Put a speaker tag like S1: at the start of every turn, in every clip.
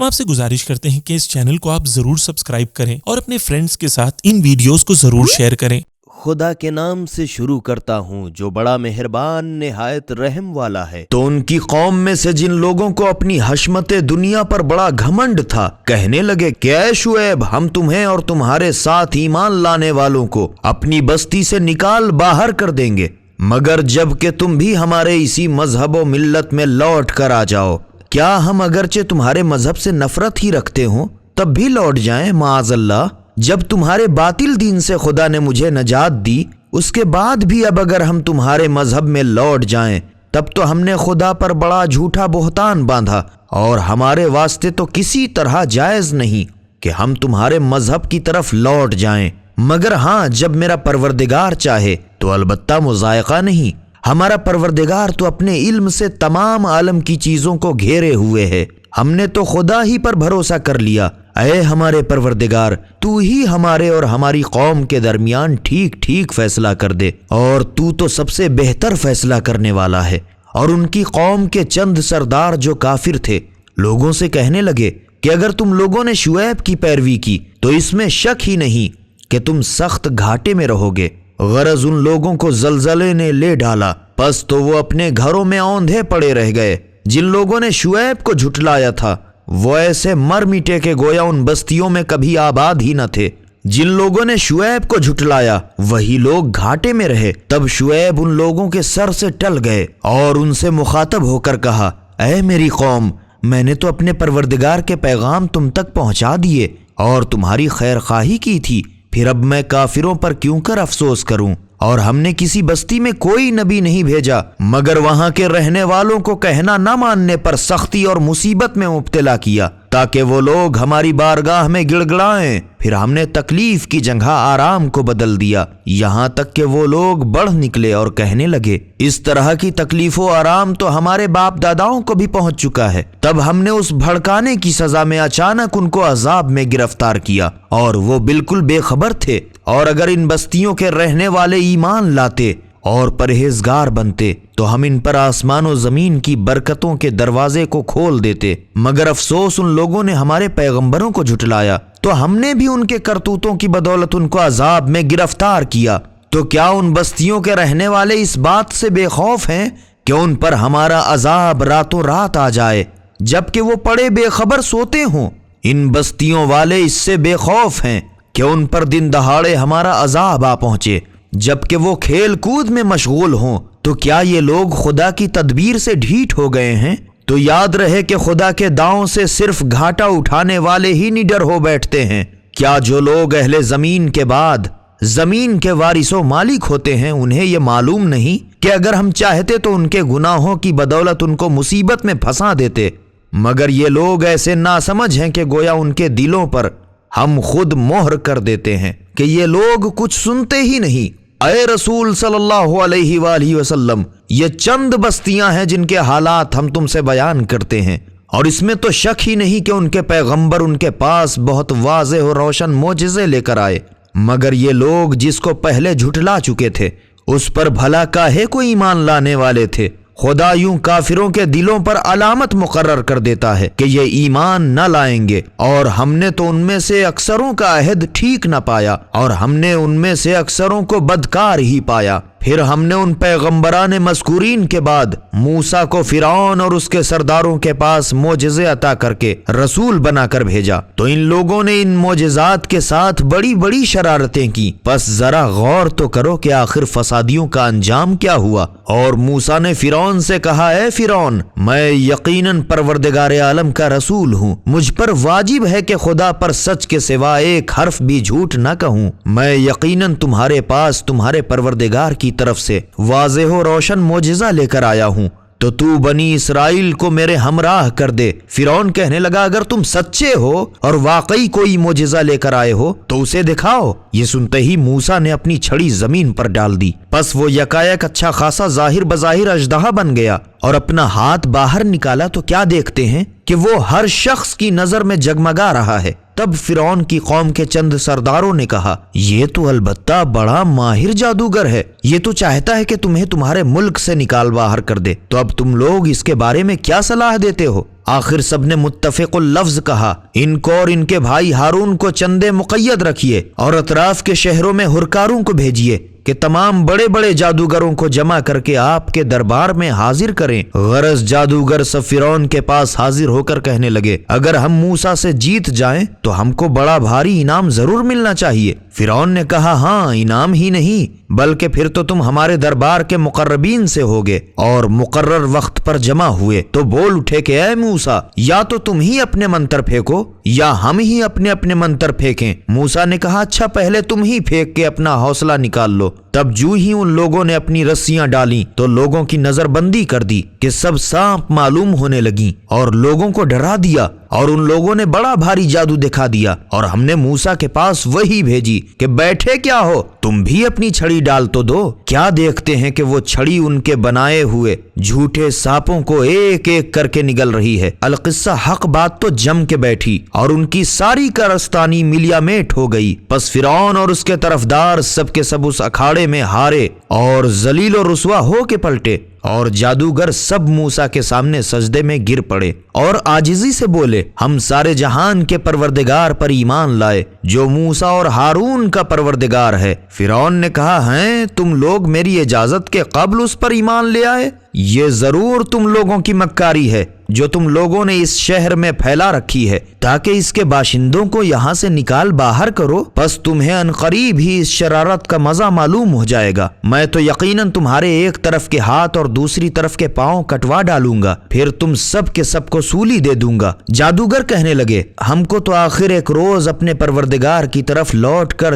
S1: ہم آپ سے گزارش کرتے ہیں کہ اس چینل کو آپ ضرور سبسکرائب کریں اور اپنے فرینڈز کے ساتھ ان ویڈیوز کو ضرور شیئر کریں۔
S2: خدا کے نام سے شروع کرتا ہوں جو بڑا مہربان نہایت رحم والا ہے۔ تو ان کی قوم میں سے جن لوگوں کو اپنی حشمت دنیا پر بڑا گھمنڈ تھا کہنے لگے کہ اے شعیب ہم تمہیں اور تمہارے ساتھ ایمان لانے والوں کو اپنی بستی سے نکال باہر کر دیں گے، مگر جب کہ تم بھی ہمارے اسی مذہب و ملت میں لوٹ کر آ جاؤ۔ کیا ہم اگرچہ تمہارے مذہب سے نفرت ہی رکھتے ہوں تب بھی لوٹ جائیں؟ معاذ اللہ، جب تمہارے باطل دین سے خدا نے مجھے نجات دی اس کے بعد بھی اب اگر ہم تمہارے مذہب میں لوٹ جائیں تب تو ہم نے خدا پر بڑا جھوٹا بہتان باندھا، اور ہمارے واسطے تو کسی طرح جائز نہیں کہ ہم تمہارے مذہب کی طرف لوٹ جائیں، مگر ہاں جب میرا پروردگار چاہے تو البتہ مضائقہ نہیں۔ ہمارا پروردگار تو اپنے علم سے تمام عالم کی چیزوں کو گھیرے ہوئے ہے، ہم نے تو خدا ہی پر بھروسہ کر لیا۔ اے ہمارے پروردگار تو ہی ہمارے اور ہماری قوم کے درمیان ٹھیک ٹھیک فیصلہ کر دے، اور تو سب سے بہتر فیصلہ کرنے والا ہے۔ اور ان کی قوم کے چند سردار جو کافر تھے لوگوں سے کہنے لگے کہ اگر تم لوگوں نے شعیب کی پیروی کی تو اس میں شک ہی نہیں کہ تم سخت گھاٹے میں رہو گے۔ غرض ان لوگوں کو زلزلے نے لے ڈالا، پس تو وہ اپنے گھروں میں اوندھے پڑے رہ گئے۔ جن لوگوں نے شعیب کو جھٹلایا تھا وہ ایسے مر مٹے کے گویا ان بستیوں میں کبھی آباد ہی نہ تھے۔ جن لوگوں نے شعیب کو جھٹلایا وہی لوگ گھاٹے میں رہے۔ تب شعیب ان لوگوں کے سر سے ٹل گئے اور ان سے مخاطب ہو کر کہا، اے میری قوم، میں نے تو اپنے پروردگار کے پیغام تم تک پہنچا دیے اور تمہاری خیر خواہی کی تھی، پھر اب میں کافروں پر کیوں کر افسوس کروں؟ اور ہم نے کسی بستی میں کوئی نبی نہیں بھیجا مگر وہاں کے رہنے والوں کو کہنا نہ ماننے پر سختی اور مصیبت میں مبتلا کیا تاکہ وہ لوگ ہماری بارگاہ میں گڑ گڑائیں۔ پھر ہم نے تکلیف کی جگہ آرام کو بدل دیا، یہاں تک کہ وہ لوگ بڑھ نکلے اور کہنے لگے اس طرح کی تکلیف و آرام تو ہمارے باپ داداؤں کو بھی پہنچ چکا ہے۔ تب ہم نے اس بھڑکانے کی سزا میں اچانک ان کو عذاب میں گرفتار کیا اور وہ بالکل بے خبر تھے۔ اور اگر ان بستیوں کے رہنے والے ایمان لاتے اور پرہیزگار بنتے تو ہم ان پر آسمان و زمین کی برکتوں کے دروازے کو کھول دیتے، مگر افسوس ان لوگوں نے ہمارے پیغمبروں کو جھٹلایا تو ہم نے بھی ان کے کرتوتوں کی بدولت ان کو عذاب میں گرفتار کیا۔ تو کیا ان بستیوں کے رہنے والے اس بات سے بے خوف ہیں کہ ان پر ہمارا عذاب راتوں رات آ جائے جبکہ وہ پڑے بے خبر سوتے ہوں؟ ان بستیوں والے اس سے بے خوف ہیں کہ ان پر دن دہاڑے ہمارا عذاب آ پہنچے جبکہ وہ کھیل کود میں مشغول ہوں۔ تو کیا یہ لوگ خدا کی تدبیر سے ڈھیٹ ہو گئے ہیں؟ تو یاد رہے کہ خدا کے داؤں سے صرف گھاٹا اٹھانے والے ہی نڈر ہو بیٹھتے ہیں۔ کیا جو لوگ اہل زمین کے بعد زمین کے وارث و مالک ہوتے ہیں انہیں یہ معلوم نہیں کہ اگر ہم چاہتے تو ان کے گناہوں کی بدولت ان کو مصیبت میں پھنسا دیتے، مگر یہ لوگ ایسے ناسمجھ ہیں کہ گویا ان کے دلوں پر ہم خود مہر کر دیتے ہیں کہ یہ لوگ کچھ سنتے ہی نہیں۔ اے رسول صلی اللہ علیہ وآلہ وسلم، یہ چند بستیاں ہیں جن کے حالات ہم تم سے بیان کرتے ہیں، اور اس میں تو شک ہی نہیں کہ ان کے پیغمبر ان کے پاس بہت واضح و روشن معجزے لے کر آئے، مگر یہ لوگ جس کو پہلے جھٹلا چکے تھے اس پر بھلا کاہے کو ایمان لانے والے تھے؟ خدا یوں کافروں کے دلوں پر علامت مقرر کر دیتا ہے کہ یہ ایمان نہ لائیں گے، اور ہم نے تو ان میں سے اکثروں کا عہد ٹھیک نہ پایا اور ہم نے ان میں سے اکثروں کو بدکار ہی پایا۔ پھر ہم نے ان پیغمبران مذکورین کے بعد موسیٰ کو فرعون اور اس کے سرداروں کے پاس معجزے عطا کر کے رسول بنا کر بھیجا، تو ان لوگوں نے ان معجزات کے ساتھ بڑی بڑی شرارتیں کی۔ پس ذرا غور تو کرو کہ آخر فسادیوں کا انجام کیا ہوا۔ اور موسیٰ نے فرعون سے کہا، اے فرعون، میں یقیناً پروردگار عالم کا رسول ہوں، مجھ پر واجب ہے کہ خدا پر سچ کے سوا ایک حرف بھی جھوٹ نہ کہوں۔ میں یقیناً تمہارے پاس تمہارے پروردگار کی طرف سے واضح و روشن معجزہ لے کر آیا ہوں، تو بنی اسرائیل کو میرے ہمراہ کر دے۔ فرعون کہنے لگا، اگر تم سچے ہو اور واقعی کوئی معجزہ لے کر آئے ہو تو اسے دکھاؤ۔ یہ سنتے ہی موسیٰ نے اپنی چھڑی زمین پر ڈال دی، پس وہ یکایک اچھا خاصا ظاہر بظاہر اژدہا بن گیا، اور اپنا ہاتھ باہر نکالا تو کیا دیکھتے ہیں کہ وہ ہر شخص کی نظر میں جگمگا رہا ہے۔ تب فرعون کی قوم کے چند سرداروں نے کہا، یہ تو البتہ بڑا ماہر جادوگر ہے، یہ تو چاہتا ہے کہ تمہیں تمہارے ملک سے نکال باہر کر دے، تو اب تم لوگ اس کے بارے میں کیا صلاح دیتے ہو؟ آخر سب نے متفق اللفظ کہا، ان کو اور ان کے بھائی ہارون کو چندے مقید رکھیے اور اطراف کے شہروں میں ہرکاروں کو بھیجیے کہ تمام بڑے بڑے جادوگروں کو جمع کر کے آپ کے دربار میں حاضر کریں۔ غرض جادوگر سب فرعون کے پاس حاضر ہو کر کہنے لگے، اگر ہم موسیٰ سے جیت جائیں تو ہم کو بڑا بھاری انعام ضرور ملنا چاہیے۔ فرعون نے کہا، ہاں، انعام ہی نہیں بلکہ پھر تو تم ہمارے دربار کے مقربین سے ہوگے، اور مقرر وقت پر جمع ہوئے تو بول اٹھے کہ اے موسیٰ، یا تو تم ہی اپنے منتر پھینکو یا ہم ہی اپنے اپنے منتر پھینکیں۔ موسیٰ نے کہا، اچھا پہلے تم ہی پھینک کے اپنا حوصلہ نکال لو۔ تب جو ہی ان لوگوں نے اپنی رسیاں ڈالیں تو لوگوں کی نظر بندی کر دی کہ سب سانپ معلوم ہونے لگیں، اور لوگوں کو ڈرا دیا، اور ان لوگوں نے بڑا بھاری جادو دکھا دیا، اور ہم نے موسیٰ کے پاس وہی بھیجی کہ بیٹھے کیا ہو، تم بھی اپنی چھڑی ڈال تو دو۔ کیا دیکھتے ہیں کہ وہ چھڑی ان کے بنائے ہوئے جھوٹے سانپوں کو ایک ایک کر کے نگل رہی ہے۔ القصہ حق بات تو جم کے بیٹھی اور ان کی ساری کارستانی ملیا میٹ ہو گئی۔ پس فرعون اور اس کے طرفدار سب کے سب اس اکھاڑے میں ہارے اور ذلیل و رسوا ہو کے پلٹے، اور جادوگر سب موسیٰ کے سامنے سجدے میں گر پڑے اور عاجزی سے بولے، ہم سارے جہان کے پروردگار پر ایمان لائے جو موسیٰ اور ہارون کا پروردگار ہے۔ فرعون نے کہا، ہیں تم لوگ میری اجازت کے قبل اس پر ایمان لے آئے؟ یہ ضرور تم لوگوں کی مکاری ہے جو تم لوگوں نے اس شہر میں پھیلا رکھی ہے تاکہ اس کے باشندوں کو یہاں سے نکال باہر کرو، پس تمہیں عنقریب ہی اس شرارت کا مزہ معلوم ہو جائے گا۔ میں تو یقیناً تمہارے ایک طرف کے ہاتھ اور دوسری طرف کے پاؤں کٹوا ڈالوں گا، پھر تم سب کے سب کو سولی دے دوں گا۔ جادوگر کہنے لگے، ہم کو تو آخر ایک روز اپنے پروردگار کی طرف لوٹ کر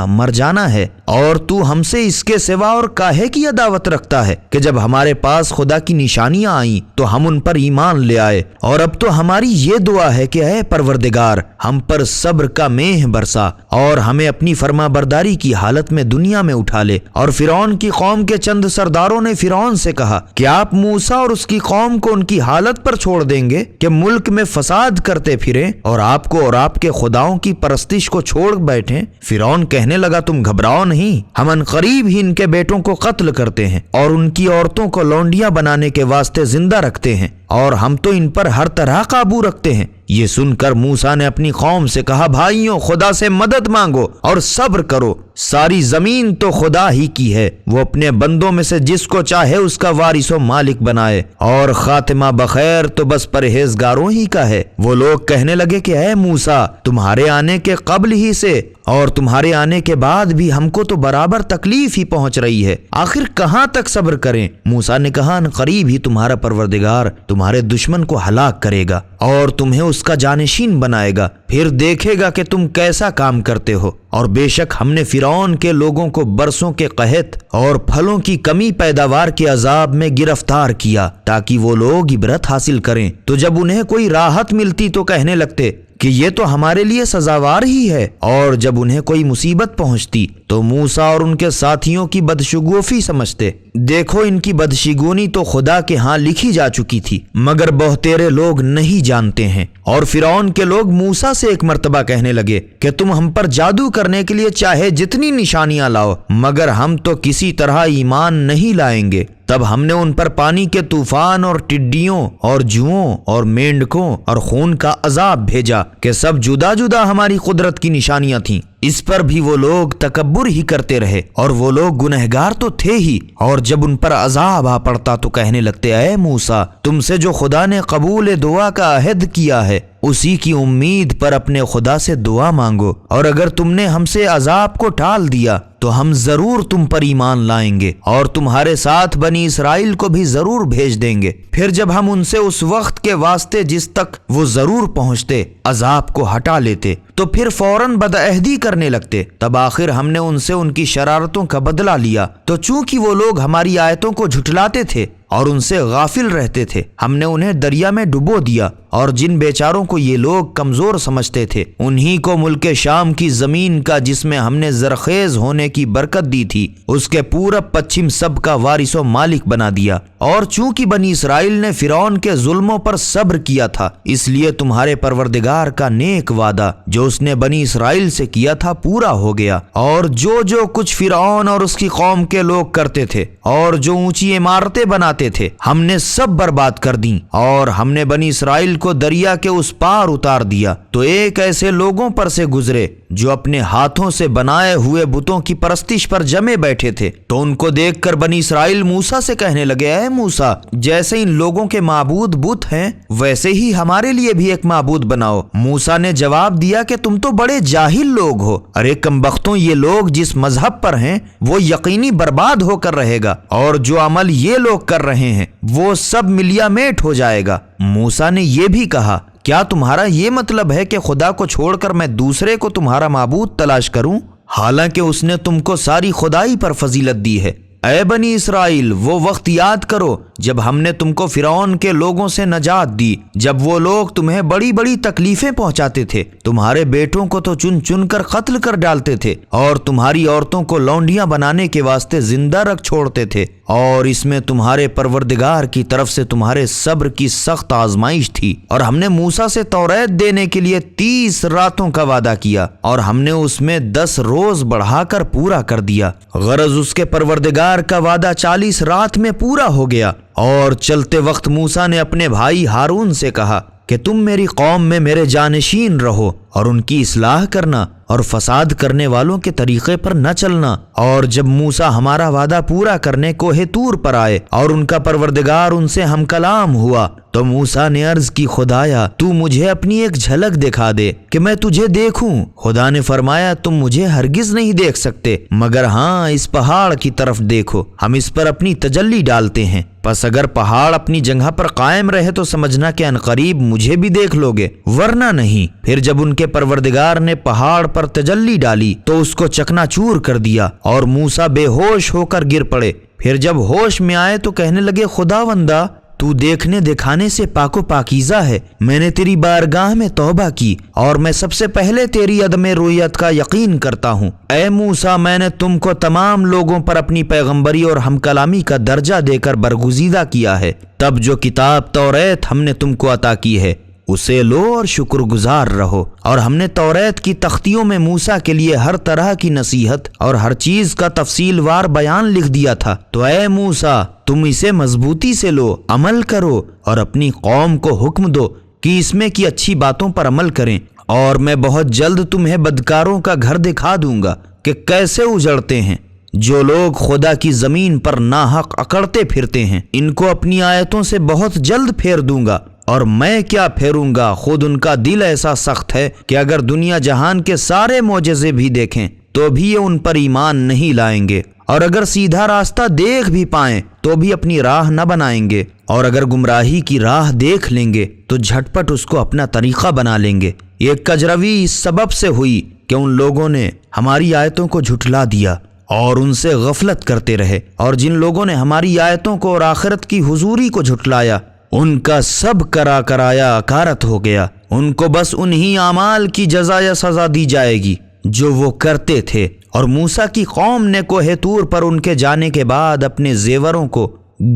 S2: مر جانا ہے، اور تو ہم سے اس کے سوا اور کاہے کی عداوت رکھتا ہے کہ جب ہمارے پاس خدا کی نشانیاں آئیں تو ہم ان پر ایمان لے آئے، اور اب تو ہماری یہ دعا ہے کہ اے پروردگار ہم پر صبر کا مینہ برسا اور ہمیں اپنی فرما برداری کی حالت میں دنیا میں اٹھا لے۔ اور فرعون کی قوم کے چند سرداروں نے فرعون سے کہا کہ آپ موسیٰ اور اس کی قوم کو ان کی حالت پر چھوڑ دیں گے کہ ملک میں فساد کرتے پھریں اور آپ کو اور آپ کے خداؤں کی پرستش کو چھوڑ بیٹھیں؟ فرعون کہنے لگا، تم گھبراؤ نہیں، ہم عنقریب ہی ان کے بیٹوں کو قتل کرتے ہیں اور ان کی عورتوں کو لونڈیاں بنانے کے واسطے زندہ رکھتے ہیں، اور ہم تو ان پر ہر طرح قابو رکھتے ہیں۔ یہ سن کر موسیٰ نے اپنی قوم سے کہا، بھائیوں خدا سے مدد مانگو اور صبر کرو، ساری زمین تو خدا ہی کی ہے، وہ اپنے بندوں میں سے جس کو چاہے اس کا وارث و مالک بنائے، اور خاتمہ بخیر تو بس پرہیزگاروں ہی کا ہے۔ وہ لوگ کہنے لگے کہ اے موسیٰ، تمہارے آنے کے قبل ہی سے اور تمہارے آنے کے بعد بھی ہم کو تو برابر تکلیف ہی پہنچ رہی ہے، آخر کہاں تک صبر کریں؟ موسیٰ نے کہا، قریب ہی تمہارا پروردگار تمہارے دشمن کو ہلاک کرے گا اور تمہیں اس کا جانشین بنائے گا، پھر دیکھے گا کہ تم کیسا کام کرتے ہو۔ اور بے شک ہم نے فرعون کے لوگوں کو برسوں کے قحط اور پھلوں کی کمی پیداوار کے عذاب میں گرفتار کیا تاکہ وہ لوگ عبرت حاصل کریں، تو جب انہیں کوئی راحت ملتی تو کہنے لگتے کہ یہ تو ہمارے لیے سزاوار ہی ہے، اور جب انہیں کوئی مصیبت پہنچتی تو موسیٰ اور ان کے ساتھیوں کی بدشگوفی سمجھتے۔ دیکھو ان کی بدشگونی تو خدا کے ہاں لکھی جا چکی تھی، مگر بہتیرے لوگ نہیں جانتے ہیں۔ اور فرعون کے لوگ موسیٰ سے ایک مرتبہ کہنے لگے کہ تم ہم پر جادو کرنے کے لیے چاہے جتنی نشانیاں لاؤ، مگر ہم تو کسی طرح ایمان نہیں لائیں گے۔ تب ہم نے ان پر پانی کے طوفان اور ٹڈیوں اور جوؤں اور مینڈکوں اور خون کا عذاب بھیجا کہ سب جدا جدا ہماری قدرت کی نشانیاں تھیں۔ اس پر بھی وہ لوگ تکبر ہی کرتے رہے، اور وہ لوگ گنہگار تو تھے ہی، اور جب ان پر عذاب آ پڑتا تو کہنے لگتے، اے موسیٰ، تم سے جو خدا نے قبول دعا کا عہد کیا ہے اسی کی امید پر اپنے خدا سے دعا مانگو، اور اگر تم نے ہم سے عذاب کو ٹال دیا تو ہم ضرور تم پر ایمان لائیں گے اور تمہارے ساتھ بنی اسرائیل کو بھی ضرور بھیج دیں گے۔ پھر جب ہم ان سے اس وقت کے واسطے جس تک وہ ضرور پہنچتے عذاب کو ہٹا لیتے تو پھر فوراً بدعہدی کرنے لگتے۔ تب آخر ہم نے ان سے ان کی شرارتوں کا بدلہ لیا، تو چونکہ وہ لوگ ہماری آیتوں کو جھٹلاتے تھے اور ان سے غافل رہتے تھے، ہم نے انہیں دریا میں ڈبو دیا اور جن بیچاروں کو یہ لوگ کمزور سمجھتے تھے انہی کو ملک شام کی زمین کا، جس میں ہم نے زرخیز ہونے کی برکت دی تھی، اس کے پورب پچھم سب کا وارث و مالک بنا دیا۔ اور چونکہ بنی اسرائیل نے فرعون کے ظلموں پر صبر کیا تھا، اس لیے تمہارے پروردگار کا نیک وعدہ جو اس نے بنی اسرائیل سے کیا تھا پورا ہو گیا۔ اور جو کچھ فرعون اور اس کی قوم کے لوگ کرتے تھے اور جو اونچی عمارتیں بناتے تھے، ہم نے سب برباد کر دیں، اور ہم نے بنی اسرائیل کو دریا کے اس پار اتار دیا تو ایک ایسے لوگوں پر سے گزرے جو اپنے ہاتھوں سے بنائے ہوئے بتوں کی پرستش پر جمے بیٹھے تھے۔ تو ان کو دیکھ کر بنی اسرائیل موسیٰ سے کہنے لگے، اے موسیٰ، جیسے ان لوگوں کے معبود بت ہیں ویسے ہی ہمارے لیے بھی ایک معبود بناؤ۔ موسیٰ نے جواب دیا کہ تم تو بڑے جاہل لوگ ہو، ارے کمبختوں، یہ لوگ جس مذہب پر ہیں وہ یقینی برباد ہو کر رہے گا، اور جو عمل یہ لوگ کر رہے ہیں وہ سب ملیا میٹ ہو جائے گا۔ موسیٰ نے یہ بھی کہا، کیا تمہارا یہ مطلب ہے کہ خدا کو چھوڑ کر میں دوسرے کو تمہارا معبود تلاش کروں، حالانکہ اس نے تم کو ساری خدائی پر فضیلت دی ہے؟ اے بنی اسرائیل، وہ وقت یاد کرو جب ہم نے تم کو فرعون کے لوگوں سے نجات دی، جب وہ لوگ تمہیں بڑی بڑی تکلیفیں پہنچاتے تھے، تمہارے بیٹوں کو تو چن چن کر قتل کر ڈالتے تھے، اور تمہاری عورتوں کو لونڈیاں بنانے کے واسطے زندہ رکھ چھوڑتے تھے، اور اس میں تمہارے پروردگار کی طرف سے تمہارے صبر کی سخت آزمائش تھی۔ اور ہم نے موسیٰ سے توریت دینے کے لیے 30 راتوں کا وعدہ کیا، اور ہم نے اس میں 10 روز بڑھا کر پورا کر دیا۔ غرض اس کے پروردگار کا وعدہ 40 رات میں پورا ہو گیا۔ اور چلتے وقت موسیٰ نے اپنے بھائی ہارون سے کہا کہ تم میری قوم میں میرے جانشین رہو اور ان کی اصلاح کرنا اور فساد کرنے والوں کے طریقے پر نہ چلنا۔ اور جب موسیٰ ہمارا وعدہ پورا کرنے کوہ طور پر آئے اور ان کا پروردگار ان سے ہم کلام ہوا، تو موسیٰ نے عرض کی، خدایا تو مجھے اپنی ایک جھلک دکھا دے کہ میں تجھے دیکھوں۔ خدا نے فرمایا، تم مجھے ہرگز نہیں دیکھ سکتے، مگر ہاں اس پہاڑ کی طرف دیکھو، ہم اس پر اپنی تجلی ڈالتے ہیں، پس اگر پہاڑ اپنی جگہ پر قائم رہے تو سمجھنا کہ عنقریب مجھے بھی دیکھ لوگے، ورنہ نہیں۔ پھر جب ان کے پروردگار نے پہاڑ پر تجلی ڈالی تو اس کو چکنا چور کر دیا، اور موسیٰ بے ہوش ہو کر گر پڑے۔ پھر جب ہوش میں آئے تو کہنے لگے، خداوندا، تو دیکھنے دکھانے سے پاک و پاکیزہ ہے، میں نے تیری بارگاہ میں توبہ کی اور میں سب سے پہلے تیری عدم رویت کا یقین کرتا ہوں۔ اے موسیٰ، میں نے تم کو تمام لوگوں پر اپنی پیغمبری اور ہم کلامی کا درجہ دے کر برگزیدہ کیا ہے، تب جو کتاب توریت ہم نے تم کو عطا کی ہے اسے لو اور شکر گزار رہو۔ اور ہم نے توریت کی تختیوں میں موسیٰ کے لیے ہر طرح کی نصیحت اور ہر چیز کا تفصیل وار بیان لکھ دیا تھا، تو اے موسیٰ، تم اسے مضبوطی سے لو، عمل کرو اور اپنی قوم کو حکم دو کہ اس میں کی اچھی باتوں پر عمل کریں، اور میں بہت جلد تمہیں بدکاروں کا گھر دکھا دوں گا کہ کیسے اجڑتے ہیں جو لوگ خدا کی زمین پر ناحق اکڑتے پھرتے ہیں۔ ان کو اپنی آیتوں سے بہت جلد پھیر دوں گا، اور میں کیا پھیروں گا، خود ان کا دل ایسا سخت ہے کہ اگر دنیا جہان کے سارے معجزے بھی دیکھیں تو بھی یہ ان پر ایمان نہیں لائیں گے، اور اگر سیدھا راستہ دیکھ بھی پائیں تو بھی اپنی راہ نہ بنائیں گے، اور اگر گمراہی کی راہ دیکھ لیں گے تو جھٹ پٹ اس کو اپنا طریقہ بنا لیں گے۔ یہ کجروی اس سبب سے ہوئی کہ ان لوگوں نے ہماری آیتوں کو جھٹلا دیا اور ان سے غفلت کرتے رہے، اور جن لوگوں نے ہماری آیتوں کو اور آخرت کی حضوری کو جھٹلایا ان کا سب کرا کرایا اکارت ہو گیا۔ ان کو بس انہی اعمال کی جزا یا سزا دی جائے گی جو وہ کرتے تھے۔ اور موسیٰ کی قوم نے کوہ طور پر ان کے جانے کے بعد اپنے زیوروں کو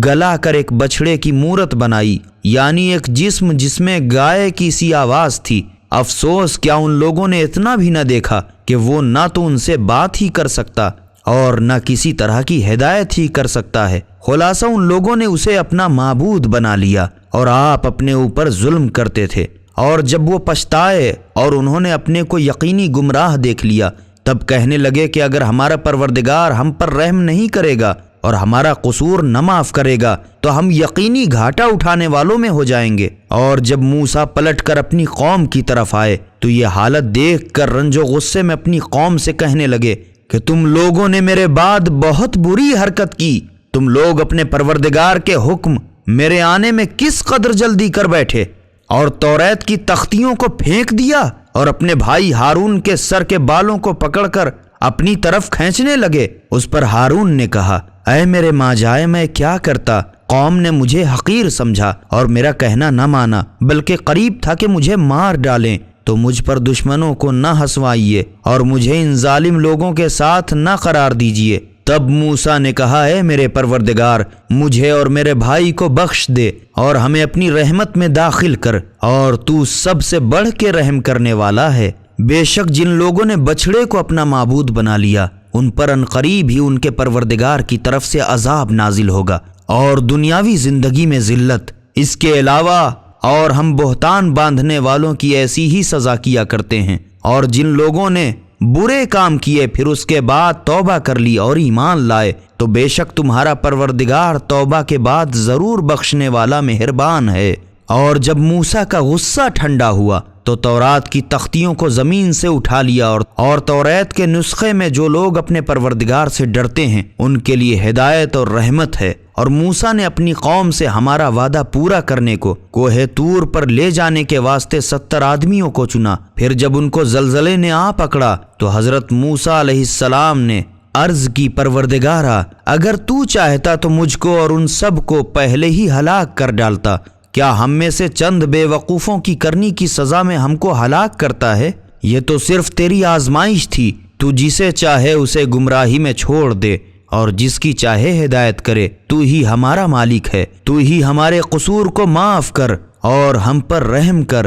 S2: گلا کر ایک بچھڑے کی مورت بنائی، یعنی ایک جسم جس میں گائے کی سی آواز تھی۔ افسوس، کیا ان لوگوں نے اتنا بھی نہ دیکھا کہ وہ نہ تو ان سے بات ہی کر سکتا اور نہ کسی طرح کی ہدایت ہی کر سکتا ہے۔ خلاصہ ان لوگوں نے اسے اپنا معبود بنا لیا اور آپ اپنے اوپر ظلم کرتے تھے۔ اور جب وہ پچھتائے اور انہوں نے اپنے کو یقینی گمراہ دیکھ لیا، تب کہنے لگے کہ اگر ہمارا پروردگار ہم پر رحم نہیں کرے گا اور ہمارا قصور نہ معاف کرے گا تو ہم یقینی گھاٹا اٹھانے والوں میں ہو جائیں گے۔ اور جب موسیٰ پلٹ کر اپنی قوم کی طرف آئے تو یہ حالت دیکھ کر رنج و غصے میں اپنی قوم سے کہنے لگے کہ تم لوگوں نے میرے بعد بہت بری حرکت کی، تم لوگ اپنے پروردگار کے حکم میرے آنے میں کس قدر جلدی کر بیٹھے اور توریت کی تختیوں کو پھینک دیا اور اپنے بھائی ہارون کے سر کے بالوں کو پکڑ کر اپنی طرف کھینچنے لگے۔ اس پر ہارون نے کہا، اے میرے ماں جائے، میں کیا کرتا؟ قوم نے مجھے حقیر سمجھا اور میرا کہنا نہ مانا، بلکہ قریب تھا کہ مجھے مار ڈالیں، تو مجھ پر دشمنوں کو نہ ہنسوائیے اور مجھے ان ظالم لوگوں کے ساتھ نہ قرار دیجیے۔ تب موسیٰ نے کہا، اے میرے پروردگار، مجھے اور میرے بھائی کو بخش دے اور ہمیں اپنی رحمت میں داخل کر، اور تو سب سے بڑھ کے رحم کرنے والا ہے۔ بے شک جن لوگوں نے بچھڑے کو اپنا معبود بنا لیا، ان پر عنقریب ہی ان کے پروردگار کی طرف سے عذاب نازل ہوگا اور دنیاوی زندگی میں ذلت۔ اس کے علاوہ اور ہم بہتان باندھنے والوں کی ایسی ہی سزا کیا کرتے ہیں، اور جن لوگوں نے برے کام کیے پھر اس کے بعد توبہ کر لی اور ایمان لائے تو بے شک تمہارا پروردگار توبہ کے بعد ضرور بخشنے والا مہربان ہے۔ اور جب موسیٰ کا غصہ ٹھنڈا ہوا تو تورات کی تختیوں کو زمین سے اٹھا لیا، اور توریت کے نسخے میں جو لوگ اپنے پروردگار سے ڈرتے ہیں ان کے لیے ہدایت اور رحمت ہے۔ اور موسیٰ نے اپنی قوم سے ہمارا وعدہ پورا کرنے کو کوہ طور پر لے جانے کے واسطے 70 آدمیوں کو چنا۔ پھر جب ان کو زلزلے نے آ پکڑا تو حضرت موسیٰ علیہ السلام نے عرض کی، پروردگارا، اگر تو چاہتا تو مجھ کو اور ان سب کو پہلے ہی ہلاک کر ڈالتا۔ کیا ہم میں سے چند بے وقوفوں کی کرنی کی سزا میں ہم کو ہلاک کرتا ہے؟ یہ تو صرف تیری آزمائش تھی، تو جسے چاہے اسے گمراہی میں چھوڑ دے اور جس کی چاہے ہدایت کرے۔ تو ہی ہمارا مالک ہے، تو ہی ہمارے قصور کو معاف کر اور ہم پر رحم کر،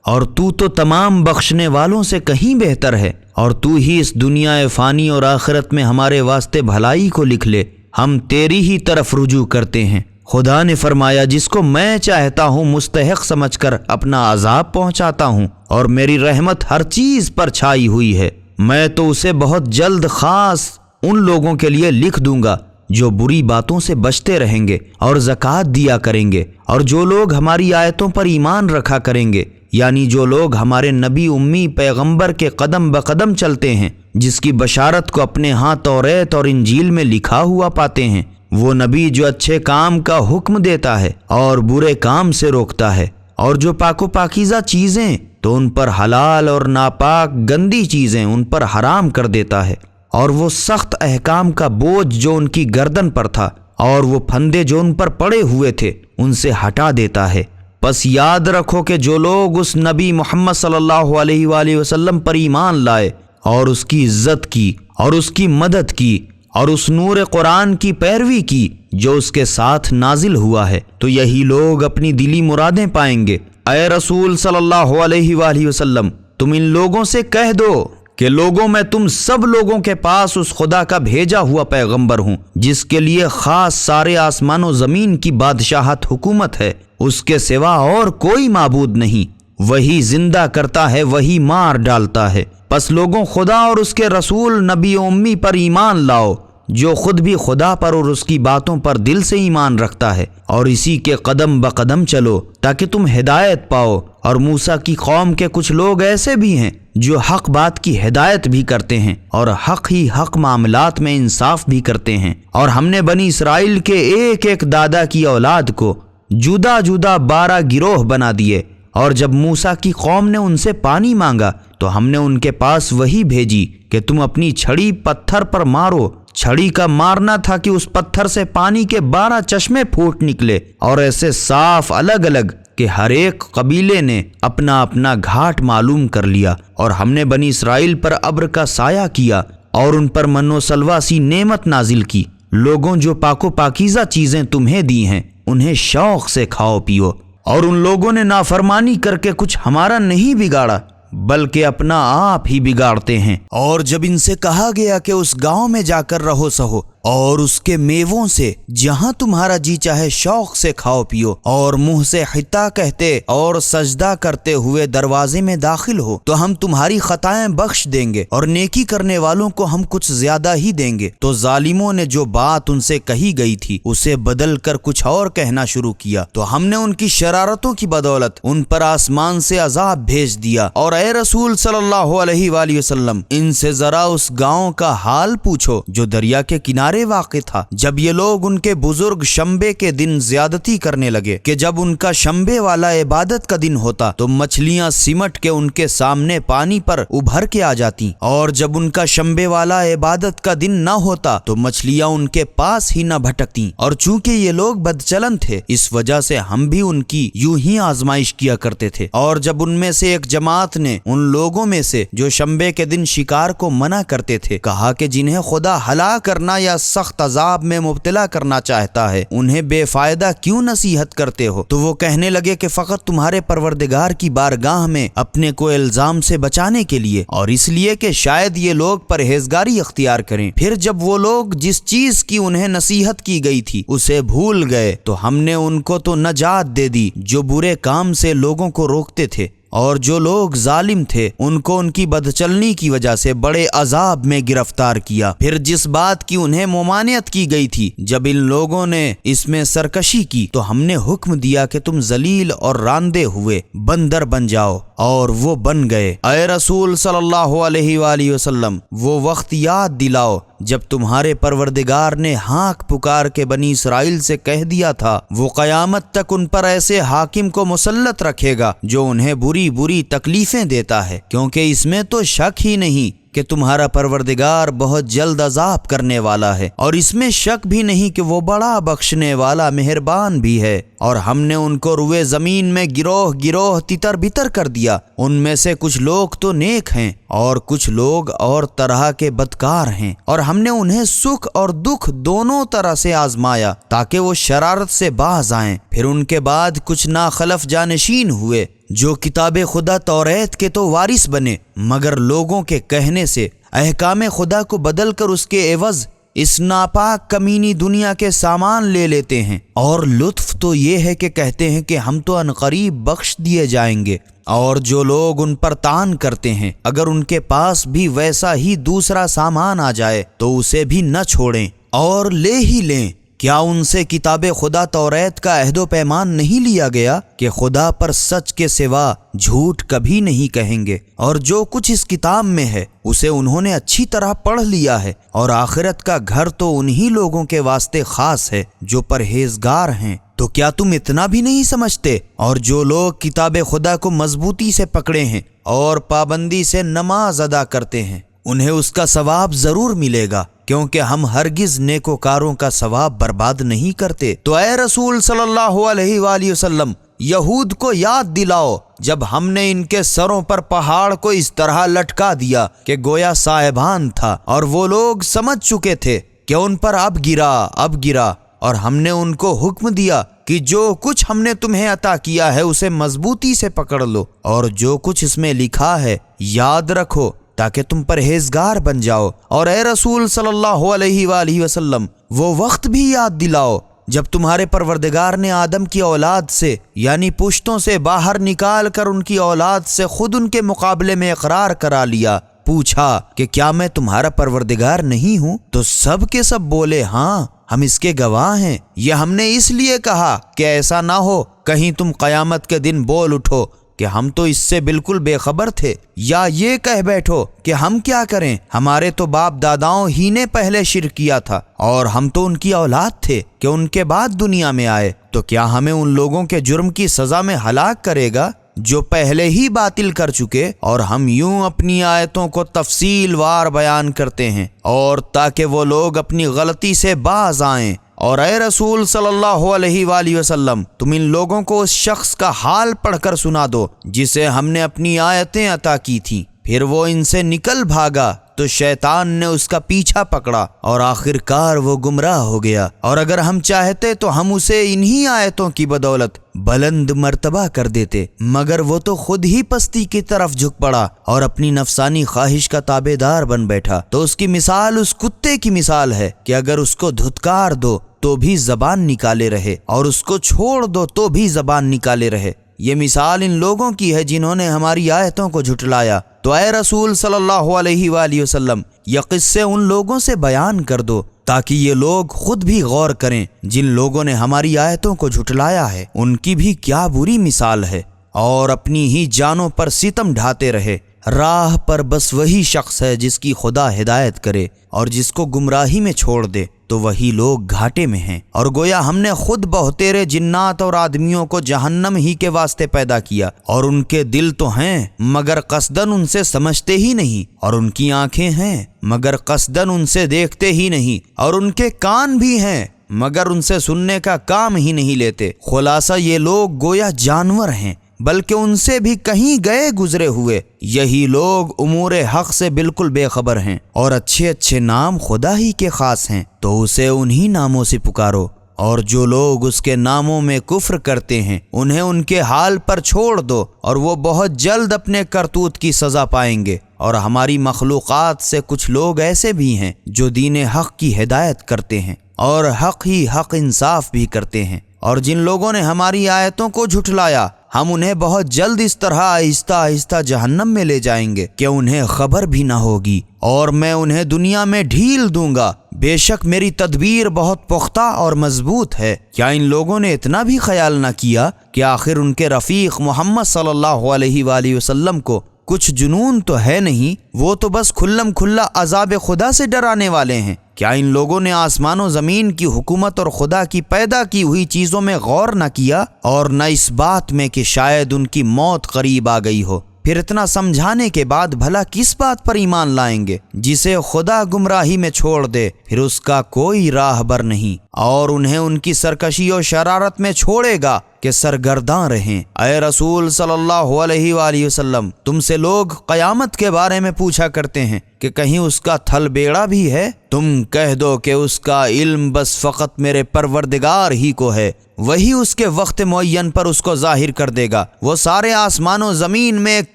S2: اور تو تمام بخشنے والوں سے کہیں بہتر ہے، اور تو ہی اس دنیا فانی اور آخرت میں ہمارے واسطے بھلائی کو لکھ لے۔ ہم تیری ہی طرف رجوع کرتے ہیں۔ خدا نے فرمایا، جس کو میں چاہتا ہوں مستحق سمجھ کر اپنا عذاب پہنچاتا ہوں، اور میری رحمت ہر چیز پر چھائی ہوئی ہے۔ میں تو اسے بہت جلد خاص ان لوگوں کے لیے لکھ دوں گا جو بری باتوں سے بچتے رہیں گے اور زکوٰۃ دیا کریں گے، اور جو لوگ ہماری آیتوں پر ایمان رکھا کریں گے، یعنی جو لوگ ہمارے نبی امی پیغمبر کے قدم بقدم چلتے ہیں، جس کی بشارت کو اپنے ہاں توریت اور انجیل میں لکھا ہوا پاتے ہیں۔ وہ نبی جو اچھے کام کا حکم دیتا ہے اور برے کام سے روکتا ہے، اور جو پاک و پاکیزہ چیزیں تو ان پر حلال اور ناپاک گندی چیزیں ان پر حرام کر دیتا ہے، اور وہ سخت احکام کا بوجھ جو ان کی گردن پر تھا اور وہ پھندے جو ان پر پڑے ہوئے تھے ان سے ہٹا دیتا ہے۔ پس یاد رکھو کہ جو لوگ اس نبی محمد صلی اللہ علیہ وآلہ وسلم پر ایمان لائے اور اس کی عزت کی اور اس کی مدد کی اور اس نور قرآن کی پیروی کی جو اس کے ساتھ نازل ہوا ہے، تو یہی لوگ اپنی دلی مرادیں پائیں گے۔ اے رسول صلی اللہ علیہ وآلہ وسلم، تم ان لوگوں سے کہہ دو کہ لوگوں میں تم سب لوگوں کے پاس اس خدا کا بھیجا ہوا پیغمبر ہوں جس کے لیے خاص سارے آسمان و زمین کی بادشاہت حکومت ہے، اس کے سوا اور کوئی معبود نہیں۔ وہی زندہ کرتا ہے، وہی مار ڈالتا ہے۔ پس لوگوں خدا اور اس کے رسول نبی امی پر ایمان لاؤ، جو خود بھی خدا پر اور اس کی باتوں پر دل سے ایمان رکھتا ہے، اور اسی کے قدم بقدم چلو تاکہ تم ہدایت پاؤ۔ اور موسیٰ کی قوم کے کچھ لوگ ایسے بھی ہیں جو حق بات کی ہدایت بھی کرتے ہیں اور حق ہی حق معاملات میں انصاف بھی کرتے ہیں۔ اور ہم نے بنی اسرائیل کے ایک ایک دادا کی اولاد کو جدا جدا 12 گروہ بنا دیے، اور جب موسیٰ کی قوم نے ان سے پانی مانگا تو ہم نے ان کے پاس وہی بھیجی کہ تم اپنی چھڑی پتھر پر مارو۔ چھڑی کا مارنا تھا کہ اس پتھر سے پانی کے 12 چشمے پھوٹ نکلے، اور ایسے صاف الگ الگ کہ ہر ایک قبیلے نے اپنا اپنا گھاٹ معلوم کر لیا۔ اور ہم نے بنی اسرائیل پر ابر کا سایہ کیا اور ان پر من و سلوہ سی نعمت نازل کی۔ لوگوں جو پاک و پاکیزہ چیزیں تمہیں دی ہیں انہیں شوق سے کھاؤ پیو، اور ان لوگوں نے نافرمانی کر کے کچھ ہمارا نہیں بگاڑا بلکہ اپنا آپ ہی بگاڑتے ہیں۔ اور جب ان سے کہا گیا کہ اس گاؤں میں جا کر رہو سہو اور اس کے میووں سے جہاں تمہارا جی چاہے شوق سے کھاؤ پیو، اور منہ سے حتا کہتے اور سجدہ کرتے ہوئے دروازے میں داخل ہو تو ہم تمہاری خطائیں بخش دیں گے، اور نیکی کرنے والوں کو ہم کچھ زیادہ ہی دیں گے۔ تو ظالموں نے جو بات ان سے کہی گئی تھی اسے بدل کر کچھ اور کہنا شروع کیا، تو ہم نے ان کی شرارتوں کی بدولت ان پر آسمان سے عذاب بھیج دیا۔ اور اے رسول صلی اللہ علیہ وآلہ وسلم، ان سے ذرا اس گاؤں کا حال پوچھو جو دریا کے کنارے بارے واقع تھا جب یہ لوگ ان کے بزرگ شنبے کے دن زیادتی کرنے لگے کہ جب ان کا شنبے والا عبادت کا دن ہوتا تو مچھلیاں سمٹ کے ان کے سامنے پانی پر ابھر کے آ جاتی، اور جب ان کا شنبے والا عبادت کا دن نہ ہوتا تو مچھلیاں ان کے پاس ہی نہ بھٹکتی۔ اور چونکہ یہ لوگ بدچلن تھے اس وجہ سے ہم بھی ان کی یوں ہی آزمائش کیا کرتے تھے۔ اور جب ان میں سے ایک جماعت نے ان لوگوں میں سے جو شنبے کے دن شکار کو منع کرتے تھے کہا کہ جنہیں خدا ہلاک کرنا یا سخت عذاب میں مبتلا کرنا چاہتا ہے انہیں بے فائدہ کیوں نصیحت کرتے ہو؟ تو وہ کہنے لگے کہ فقط تمہارے پروردگار کی بارگاہ میں اپنے کو الزام سے بچانے کے لیے، اور اس لیے کہ شاید یہ لوگ پرہیزگاری اختیار کریں۔ پھر جب وہ لوگ جس چیز کی انہیں نصیحت کی گئی تھی اسے بھول گئے تو ہم نے ان کو تو نجات دے دی جو برے کام سے لوگوں کو روکتے تھے، اور جو لوگ ظالم تھے ان کو ان کی بدچلنی کی وجہ سے بڑے عذاب میں گرفتار کیا۔ پھر جس بات کی انہیں ممانعت کی گئی تھی جب ان لوگوں نے اس میں سرکشی کی تو ہم نے حکم دیا کہ تم ذلیل اور راندے ہوئے بندر بن جاؤ، اور وہ بن گئے۔ اے رسول صلی اللہ علیہ وآلہ وسلم، وہ وقت یاد دلاؤ جب تمہارے پروردگار نے ہانک پکار کے بنی اسرائیل سے کہہ دیا تھا وہ قیامت تک ان پر ایسے حاکم کو مسلط رکھے گا جو انہیں بری تکلیفیں دیتا ہے، کیونکہ اس میں تو شک ہی نہیں کہ تمہارا پروردگار بہت جلد عذاب کرنے والا ہے، اور اس میں شک بھی نہیں کہ وہ بڑا بخشنے والا مہربان بھی ہے۔ اور ہم نے ان کو روئے زمین میں گروہ تتر بتر کر دیا، ان میں سے کچھ لوگ تو نیک ہیں اور کچھ لوگ اور طرح کے بدکار ہیں، اور ہم نے انہیں سکھ اور دکھ دونوں طرح سے آزمایا تاکہ وہ شرارت سے باز آئیں۔ پھر ان کے بعد کچھ ناخلف جانشین ہوئے جو کتاب خدا توریت کے تو وارث بنے، مگر لوگوں کے کہنے سے احکام خدا کو بدل کر اس کے عوض اس ناپاک کمینی دنیا کے سامان لے لیتے ہیں، اور لطف تو یہ ہے کہ کہتے ہیں کہ ہم تو عنقریب بخش دیے جائیں گے۔ اور جو لوگ ان پر طعن کرتے ہیں اگر ان کے پاس بھی ویسا ہی دوسرا سامان آ جائے تو اسے بھی نہ چھوڑیں اور لے ہی لیں۔ کیا ان سے کتاب خدا توریت کا عہد و پیمان نہیں لیا گیا کہ خدا پر سچ کے سوا جھوٹ کبھی نہیں کہیں گے؟ اور جو کچھ اس کتاب میں ہے اسے انہوں نے اچھی طرح پڑھ لیا ہے، اور آخرت کا گھر تو انہی لوگوں کے واسطے خاص ہے جو پرہیزگار ہیں۔ تو کیا تم اتنا بھی نہیں سمجھتے؟ اور جو لوگ کتاب خدا کو مضبوطی سے پکڑے ہیں اور پابندی سے نماز ادا کرتے ہیں انہیں اس کا ثواب ضرور ملے گا، کیونکہ ہم ہرگز نیکوکاروں کا ثواب برباد نہیں کرتے۔ تو اے رسول صلی اللہ علیہ وآلہ وسلم، یہود کو یاد دلاؤ جب ہم نے ان کے سروں پر پہاڑ کو اس طرح لٹکا دیا کہ گویا صاحبان تھا، اور وہ لوگ سمجھ چکے تھے کہ ان پر اب گرا، اور ہم نے ان کو حکم دیا کہ جو کچھ ہم نے تمہیں عطا کیا ہے اسے مضبوطی سے پکڑ لو، اور جو کچھ اس میں لکھا ہے یاد رکھو تاکہ تم پرہیزگار بن جاؤ۔ اور اے رسول صلی اللہ علیہ وآلہ وسلم، وہ وقت بھی یاد دلاؤ جب تمہارے پروردگار نے آدم کی اولاد سے یعنی پشتوں سے باہر نکال کر ان کی اولاد سے خود ان کے مقابلے میں اقرار کرا لیا۔ پوچھا کہ کیا میں تمہارا پروردگار نہیں ہوں؟ تو سب کے سب بولے ہاں، ہم اس کے گواہ ہیں۔ یہ ہم نے اس لیے کہا کہ ایسا نہ ہو کہیں تم قیامت کے دن بول اٹھو کہ ہم تو اس سے بالکل بے خبر تھے، یا یہ کہہ بیٹھو کہ ہم کیا کریں، ہمارے تو باپ داداؤں ہی نے پہلے شرک کیا تھا اور ہم تو ان کی اولاد تھے کہ ان کے بعد دنیا میں آئے۔ تو کیا ہمیں ان لوگوں کے جرم کی سزا میں ہلاک کرے گا جو پہلے ہی باطل کر چکے؟ اور ہم یوں اپنی آیتوں کو تفصیل وار بیان کرتے ہیں اور تاکہ وہ لوگ اپنی غلطی سے باز آئیں۔ اور اے رسول صلی اللہ علیہ وآلہ وسلم، تم ان لوگوں کو اس شخص کا حال پڑھ کر سنا دو جسے ہم نے اپنی آیتیں عطا کی تھیں، پھر وہ ان سے نکل بھاگا تو شیطان نے اس کا پیچھا پکڑا اور آخرکار وہ گمراہ ہو گیا، اور اگر ہم چاہتے تو ہم اسے انہی آیتوں کی بدولت بلند مرتبہ کر دیتے، مگر وہ تو خود ہی پستی کی طرف جھک پڑا اور اپنی نفسانی خواہش کا تابع دار بن بیٹھا۔ تو اس کی مثال اس کتے کی مثال ہے کہ اگر اس کو دھتکار دو تو بھی زبان نکالے رہے اور اس کو چھوڑ دو تو بھی زبان نکالے رہے۔ یہ مثال ان لوگوں کی ہے جنہوں نے ہماری آیتوں کو جھٹلایا۔ تو اے رسول صلی اللہ علیہ وآلہ وسلم، یہ قصے ان لوگوں سے بیان کر دو تاکہ یہ لوگ خود بھی غور کریں جن لوگوں نے ہماری آیتوں کو جھٹلایا ہے، ان کی بھی کیا بری مثال ہے، اور اپنی ہی جانوں پر ستم ڈھاتے رہے۔ راہ پر بس وہی شخص ہے جس کی خدا ہدایت کرے اور جس کو گمراہی میں چھوڑ دے۔ تو تو وہی لوگ گھاٹے میں ہیں، اور گویا ہم نے خود بہتیرے جنات اور آدمیوں کو جہنم ہی کے واسطے پیدا کیا، اور ان کے دل تو ہیں مگر قصدن ان سے سمجھتے ہی نہیں، اور ان کی آنکھیں ہیں مگر قصدن ان سے دیکھتے ہی نہیں، اور ان کے کان بھی ہیں مگر ان سے سننے کا کام ہی نہیں لیتے۔ خلاصہ یہ لوگ گویا جانور ہیں، بلکہ ان سے بھی کہیں گئے گزرے ہوئے۔ یہی لوگ امور حق سے بالکل بے خبر ہیں، اور اچھے اچھے نام خدا ہی کے خاص ہیں، تو اسے انہی ناموں سے پکارو، اور جو لوگ اس کے ناموں میں کفر کرتے ہیں انہیں ان کے حال پر چھوڑ دو، اور وہ بہت جلد اپنے کرتوت کی سزا پائیں گے۔ اور ہماری مخلوقات سے کچھ لوگ ایسے بھی ہیں جو دین حق کی ہدایت کرتے ہیں اور حق ہی حق انصاف بھی کرتے ہیں، اور جن لوگوں نے ہماری آیتوں کو جھٹلایا ہم انہیں بہت جلد اس طرح آہستہ آہستہ جہنم میں لے جائیں گے کہ انہیں خبر بھی نہ ہوگی، اور میں انہیں دنیا میں ڈھیل دوں گا۔ بے شک میری تدبیر بہت پختہ اور مضبوط ہے۔ کیا ان لوگوں نے اتنا بھی خیال نہ کیا کہ آخر ان کے رفیق محمد صلی اللہ علیہ وآلہ وسلم کو کچھ جنون تو ہے نہیں، وہ تو بس کھلم کھلا عذاب خدا سے ڈرانے والے ہیں۔ کیا ان لوگوں نے آسمان و زمین کی حکومت اور خدا کی پیدا کی ہوئی چیزوں میں غور نہ کیا، اور نہ اس بات میں کہ شاید ان کی موت قریب آ گئی ہو؟ پھر اتنا سمجھانے کے بعد بھلا کس بات پر ایمان لائیں گے؟ جسے خدا گمراہی میں چھوڑ دے پھر اس کا کوئی راہبر نہیں، اور انہیں ان کی سرکشی و شرارت میں چھوڑے گا کہ سرگرداں رہیں۔ اے رسول صلی اللہ علیہ وآلہ وسلم، تم سے لوگ قیامت کے بارے میں پوچھا کرتے ہیں کہ کہیں اس کا تھل بیڑا بھی ہے؟ تم کہہ دو کہ اس کا علم بس فقط میرے پروردگار ہی کو ہے، وہی اس کے وقت معین پر اس کو ظاہر کر دے گا۔ وہ سارے آسمان و زمین میں ایک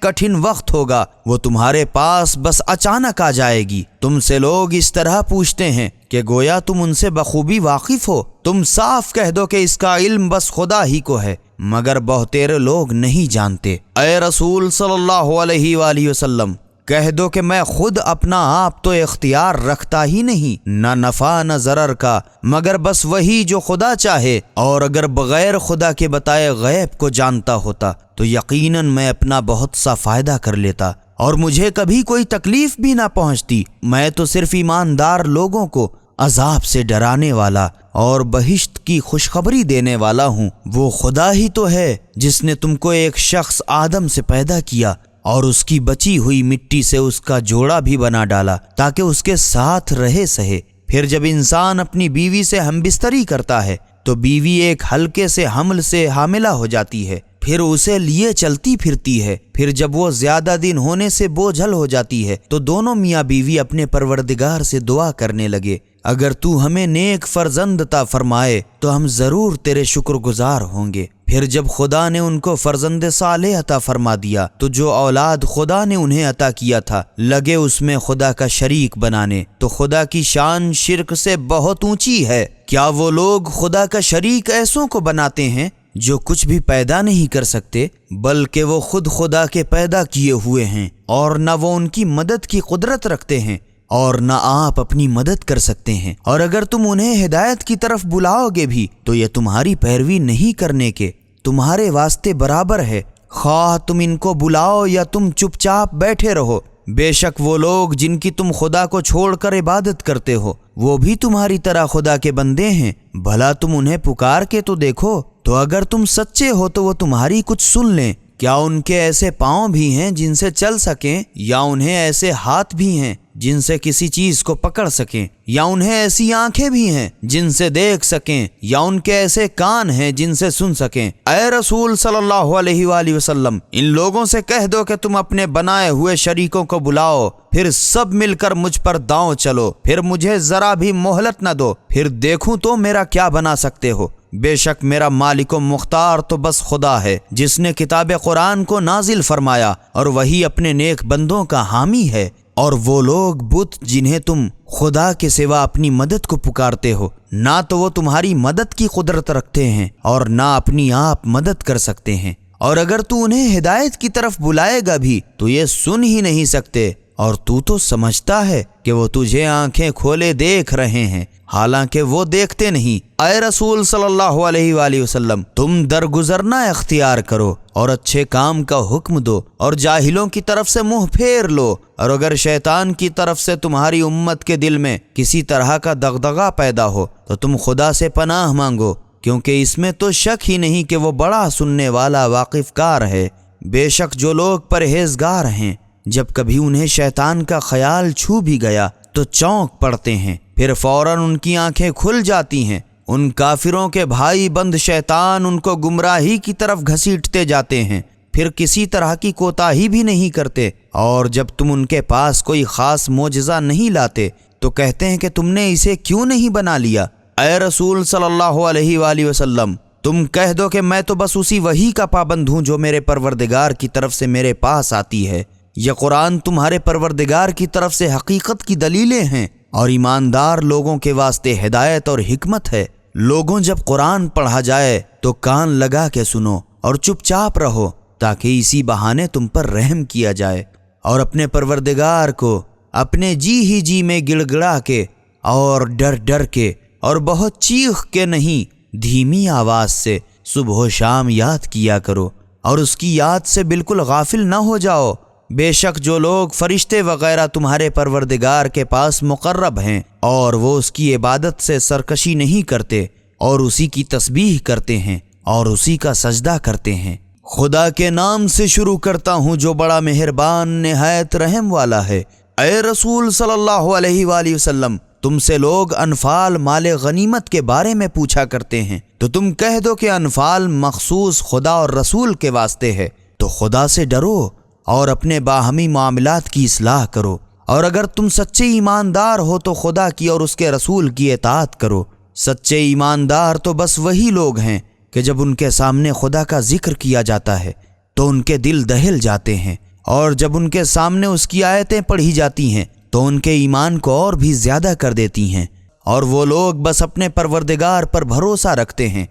S2: کٹھن وقت ہوگا، وہ تمہارے پاس بس اچانک آ جائے گی۔ تم سے لوگ اس طرح پوچھتے ہیں کہ گویا تم ان سے بخوبی واقف ہو۔ تم صاف کہہ دو کہ اس کا علم بس خدا ہی کو ہے، مگر بہتیرے لوگ نہیں جانتے۔ اے رسول صلی اللہ علیہ وآلہ وسلم، کہہ دو کہ میں خود اپنا آپ تو اختیار رکھتا ہی نہیں، نہ نفع نہ ضرر کا، مگر بس وہی جو خدا چاہے، اور اگر بغیر خدا کے بتائے غیب کو جانتا ہوتا تو یقیناً میں اپنا بہت سا فائدہ کر لیتا، اور مجھے کبھی کوئی تکلیف بھی نہ پہنچتی۔ میں تو صرف ایماندار لوگوں کو عذاب سے ڈرانے والا اور بہشت کی خوشخبری دینے والا ہوں۔ وہ خدا ہی تو ہے جس نے تم کو ایک شخص آدم سے پیدا کیا، اور اس کی بچی ہوئی مٹی سے اس کا جوڑا بھی بنا ڈالا تاکہ اس کے ساتھ رہے سہے۔ پھر جب انسان اپنی بیوی سے ہم بستری کرتا ہے تو بیوی ایک ہلکے سے حمل سے حاملہ ہو جاتی ہے، پھر اسے لیے چلتی پھرتی ہے۔ پھر جب وہ زیادہ دن ہونے سے بوجھل ہو جاتی ہے تو دونوں میاں بیوی اپنے پروردگار سے دعا کرنے لگے، اگر تو ہمیں نیک فرزند عطا فرمائے تو ہم ضرور تیرے شکر گزار ہوں گے۔ پھر جب خدا نے ان کو فرزند صالح عطا فرما دیا تو جو اولاد خدا نے انہیں عطا کیا تھا لگے اس میں خدا کا شریک بنانے، تو خدا کی شان شرک سے بہت اونچی ہے۔ کیا وہ لوگ خدا کا شریک ایسوں کو بناتے ہیں جو کچھ بھی پیدا نہیں کر سکتے، بلکہ وہ خود خدا کے پیدا کیے ہوئے ہیں، اور نہ وہ ان کی مدد کی قدرت رکھتے ہیں اور نہ آپ اپنی مدد کر سکتے ہیں۔ اور اگر تم انہیں ہدایت کی طرف بلاؤ گے بھی تو یہ تمہاری پیروی نہیں کرنے کے تمہارے واسطے برابر ہے، خواہ تم ان کو بلاؤ یا تم چپ چاپ بیٹھے رہو۔ بے شک وہ لوگ جن کی تم خدا کو چھوڑ کر عبادت کرتے ہو وہ بھی تمہاری طرح خدا کے بندے ہیں، بھلا تم انہیں پکار کے تو دیکھو، تو اگر تم سچے ہو تو وہ تمہاری کچھ سن لیں۔ کیا ان کے ایسے پاؤں بھی ہیں جن سے چل سکیں، یا انہیں ایسے ہاتھ بھی ہیں جن سے کسی چیز کو پکڑ سکیں، یا انہیں ایسی آنکھیں بھی ہیں جن سے دیکھ سکیں، یا ان کے ایسے کان ہیں جن سے سن سکیں؟ اے رسول صلی اللہ علیہ وآلہ وسلم، ان لوگوں سے کہہ دو کہ تم اپنے بنائے ہوئے شریکوں کو بلاؤ، پھر سب مل کر مجھ پر داؤں چلو، پھر مجھے ذرا بھی مہلت نہ دو، پھر دیکھوں تو میرا کیا بنا سکتے ہو۔ بے شک میرا مالک و مختار تو بس خدا ہے جس نے کتاب قرآن کو نازل فرمایا، اور وہی اپنے نیک بندوں کا حامی ہے۔ اور وہ لوگ بت جنہیں تم خدا کے سوا اپنی مدد کو پکارتے ہو، نہ تو وہ تمہاری مدد کی قدرت رکھتے ہیں اور نہ اپنی آپ مدد کر سکتے ہیں، اور اگر تو انہیں ہدایت کی طرف بلائے گا بھی تو یہ سن ہی نہیں سکتے، اور تو سمجھتا ہے کہ وہ تجھے آنکھیں کھولے دیکھ رہے ہیں، حالانکہ وہ دیکھتے نہیں۔ اے رسول صلی اللہ علیہ وآلہ وسلم، تم درگزرنا اختیار کرو اور اچھے کام کا حکم دو اور جاہلوں کی طرف سے منہ پھیر لو، اور اگر شیطان کی طرف سے تمہاری امت کے دل میں کسی طرح کا دغدغہ پیدا ہو تو تم خدا سے پناہ مانگو، کیونکہ اس میں تو شک ہی نہیں کہ وہ بڑا سننے والا واقف کار ہے۔ بے شک جو لوگ پرہیزگار ہیں، جب کبھی انہیں شیطان کا خیال چھو بھی گیا تو چونک پڑتے ہیں، پھر فوراً ان کی آنکھیں کھل جاتی ہیں۔ ان کافروں کے بھائی بند شیطان ان کو گمراہی کی طرف گھسیٹتے جاتے ہیں، پھر کسی طرح کی کوتاہی بھی نہیں کرتے، اور جب تم ان کے پاس کوئی خاص معجزہ نہیں لاتے تو کہتے ہیں کہ تم نے اسے کیوں نہیں بنا لیا۔ اے رسول صلی اللہ علیہ وآلہ وسلم، تم کہہ دو کہ میں تو بس اسی وحی کا پابند ہوں جو میرے پروردگار کی طرف سے میرے پاس آتی ہے۔ یہ قرآن تمہارے پروردگار کی طرف سے حقیقت کی دلیلیں ہیں اور ایماندار لوگوں کے واسطے ہدایت اور حکمت ہے۔ لوگوں، جب قرآن پڑھا جائے تو کان لگا کے سنو اور چپ چاپ رہو، تاکہ اسی بہانے تم پر رحم کیا جائے، اور اپنے پروردگار کو اپنے جی میں گڑ گڑا کے اور ڈر ڈر کے اور بہت چیخ کے نہیں، دھیمی آواز سے صبح و شام یاد کیا کرو، اور اس کی یاد سے بالکل غافل نہ ہو جاؤ۔ بے شک جو لوگ فرشتے وغیرہ تمہارے پروردگار کے پاس مقرب ہیں اور وہ اس کی عبادت سے سرکشی نہیں کرتے اور اسی کی تسبیح کرتے ہیں اور اسی کا سجدہ کرتے ہیں۔ خدا کے نام سے شروع کرتا ہوں جو بڑا مہربان نہایت رحم والا ہے۔ اے رسول صلی اللہ علیہ وآلہ وسلم، تم سے لوگ انفال مال غنیمت کے بارے میں پوچھا کرتے ہیں، تو تم کہہ دو کہ انفال مخصوص خدا اور رسول کے واسطے ہے، تو خدا سے ڈرو اور اپنے باہمی معاملات کی اصلاح کرو، اور اگر تم سچے ایماندار ہو تو خدا کی اور اس کے رسول کی اطاعت کرو۔ سچے ایماندار تو بس وہی لوگ ہیں کہ جب ان کے سامنے خدا کا ذکر کیا جاتا ہے تو ان کے دل دہل جاتے ہیں، اور جب ان کے سامنے اس کی آیتیں پڑھی جاتی ہیں تو ان کے ایمان کو اور بھی زیادہ کر دیتی ہیں، اور وہ لوگ بس اپنے پروردگار پر بھروسہ رکھتے ہیں،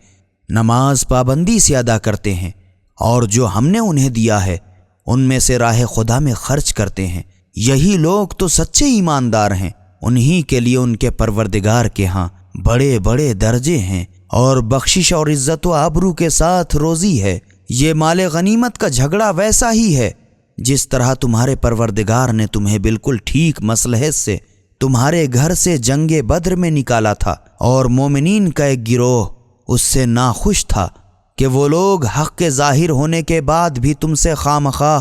S2: نماز پابندی سے ادا کرتے ہیں، اور جو ہم نے انہیں دیا ہے ان میں سے راہ خدا میں خرچ کرتے ہیں۔ یہی لوگ تو سچے ایماندار ہیں، انہی کے لیے ان کے پروردگار کے ہاں بڑے بڑے درجے ہیں، اور بخشش اور عزت و آبرو کے ساتھ روزی ہے۔ یہ مال غنیمت کا جھگڑا ویسا ہی ہے جس طرح تمہارے پروردگار نے تمہیں بالکل ٹھیک مصلحت سے تمہارے گھر سے جنگ بدر میں نکالا تھا، اور مومنین کا ایک گروہ اس سے ناخوش تھا کہ وہ لوگ حق کے ظاہر ہونے کے بعد بھی تم سے خواہ